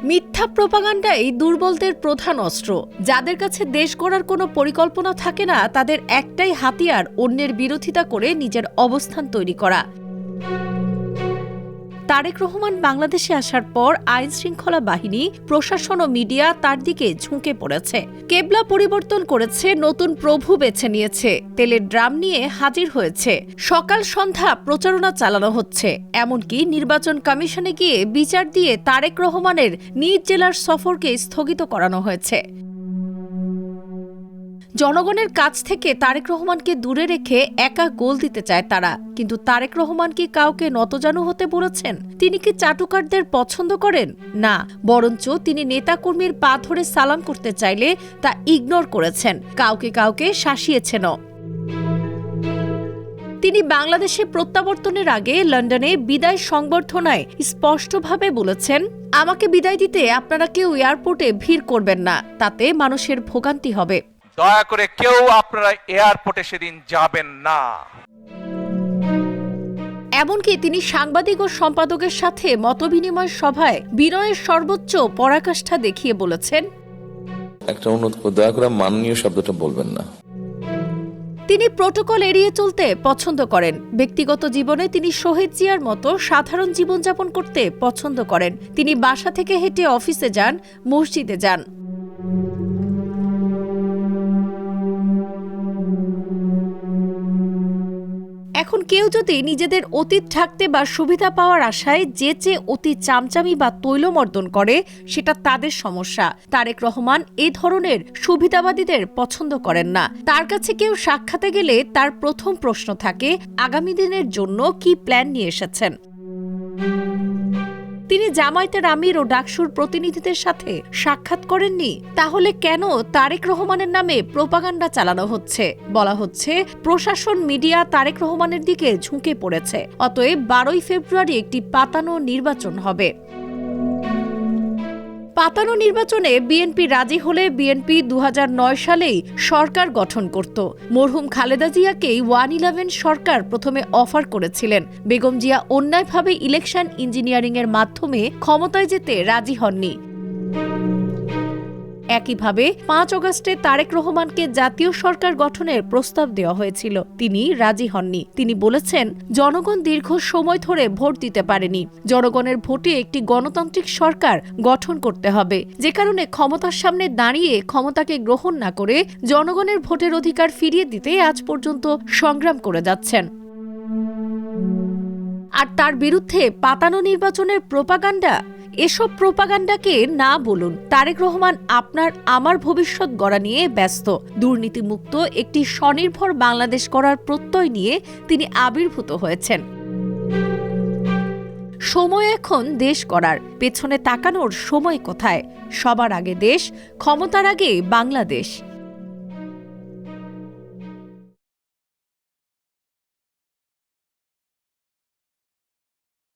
মিথ্যা প্রোপাগান্ডাই দুর্বলদের প্রধান অস্ত্র। যাদের কাছে দেশ গড়ার কোনো পরিকল্পনা থাকে না, তাদের একটাই হাতিয়ার অন্যের বিরোধিতা করে নিজের অবস্থান তৈরি করা। তারেক রহমান বাংলাদেশে আসার পর আইন শৃঙ্খলা বাহিনী, প্রশাসন ও মিডিয়া তার দিকে ঝুঁকে পড়েছে। কেবলা পরিবর্তন করেছে, নতুন প্রভু বেছে নিয়েছে, তেলের ড্রাম নিয়ে হাজির হয়েছে, সকাল সন্ধ্যা প্রচারণা চালানো হচ্ছে। এমনকি নির্বাচন কমিশনে গিয়ে বিচার দিয়ে তারেক রহমানের নিজ জেলার সফরকে স্থগিত করানো হয়েছে। জনগণের কাছ থেকে তারেক রহমানকে দূরে রেখে একা গোল দিতে চায় তারা। কিন্তু তারেক রহমান কি কাউকে নতজানু হতে বলেছেন? তিনি কি চাটুকারদের পছন্দ করেন? না, বরঞ্চ তিনি নেতাকর্মীর পা ধরে সালাম করতে চাইলে তা ইগনোর করেছেন, কাউকে কাউকে শাসিয়েছেনও। তিনি বাংলাদেশে প্রত্যাবর্তনের আগে লন্ডনে বিদায় সংবর্ধনায় স্পষ্টভাবে বলেছেন, আমাকে বিদায় দিতে আপনারা কেউ এয়ারপোর্টে ভিড় করবেন না, তাতে মানুষের ভোগান্তি হবে। দয়া করে কেউ আপনারা এয়ারপোর্টে সেদিন যাবেন না। এমনকি তিনি সাংবাদিক ও সম্পাদকের সাথে মতবিনিময় সভায় বিনয়ের সর্বোচ্চ পরাকাষ্ঠা দেখিয়ে বলেছেন, একটা অনুরোধ, দয়া করে মাননীয় শব্দটা বলবেন না। তিনি প্রটোকল এড়িয়ে চলতে পছন্দ করেন। ব্যক্তিগত জীবনে তিনি শহীদ জিয়ার মতো সাধারণ জীবনযাপন করতে পছন্দ করেন। তিনি বাসা থেকে হেঁটে অফিসে যান, মসজিদে যান। এখন কেউ যদি নিজেদের অতীত ঢাকতে বা সুবিধা পাওয়ার আশায় যেচে অতি চামচামি বা তৈলমর্দন করে, সেটা তাদের সমস্যা। তারেক রহমান এই ধরনের সুবিধাবাদীদের পছন্দ করেন না। তার কাছে কেউ সাক্ষাতে গেলে তার প্রথম প্রশ্ন থাকে, আগামী দিনের জন্য কি প্ল্যান নিয়ে এসেছেন। তিনি জামায়াতের আমির ও ডাকসুর প্রতিনিধিদের সাথে সাক্ষাৎ করেননি। তাহলে কেন তারেক রহমানের নামে প্রোপাগান্ডা চালানো হচ্ছে? বলা হচ্ছে প্রশাসন, মিডিয়া তারেক রহমানের দিকে ঝুঁকে পড়েছে, অতএব 12ই ফেব্রুয়ারি একটি পাতানো নির্বাচন হবে। পাতানো নির্বাচনে বিএনপি রাজি হলে বিএনপি 2009 সালেই সরকার গঠন করত। মরহুম খালেদা জিয়াকেই 111 সরকার প্রথমে অফার করেছিলেন। বেগম জিয়া অন্যায়ভাবে ইলেকশন ইঞ্জিনিয়ারিংয়ের মাধ্যমে ক্ষমতায় যেতে রাজি হননি। একইভাবে 5 আগস্টে তারেক রহমানকে জাতীয় সরকার গঠনের প্রস্তাব দেওয়া হয়েছিল, তিনি রাজি হননি। তিনি বলেছেন, জনগণ দীর্ঘ সময় ধরে ভোট দিতে পারেনি, জনগণের ভোটে একটি গণতান্ত্রিক সরকার গঠন করতে হবে, যে কারণে ক্ষমতার সামনে দাঁড়িয়ে ক্ষমতাকে গ্রহণ না করে জনগণের ভোটের অধিকার ফিরিয়ে দিতে আজ পর্যন্ত সংগ্রাম করে যাচ্ছেন। আর তার বিরুদ্ধে পাতানো নির্বাচনের প্রোপাগান্ডা, এসব প্রোপাগান্ডাকে না বলুন। তারেক রহমান আপনার আমার ভবিষ্যৎ গড়া নিয়ে ব্যস্ত। দুর্নীতিমুক্ত একটি স্বনির্ভর বাংলাদেশ গড়ার প্রত্যয় নিয়ে তিনি আবির্ভূত হয়েছেন। সময় এখন দেশ গড়ার, পেছনে তাকানোর সময় কোথায়? সবার আগে দেশ, ক্ষমতার আগে বাংলাদেশ।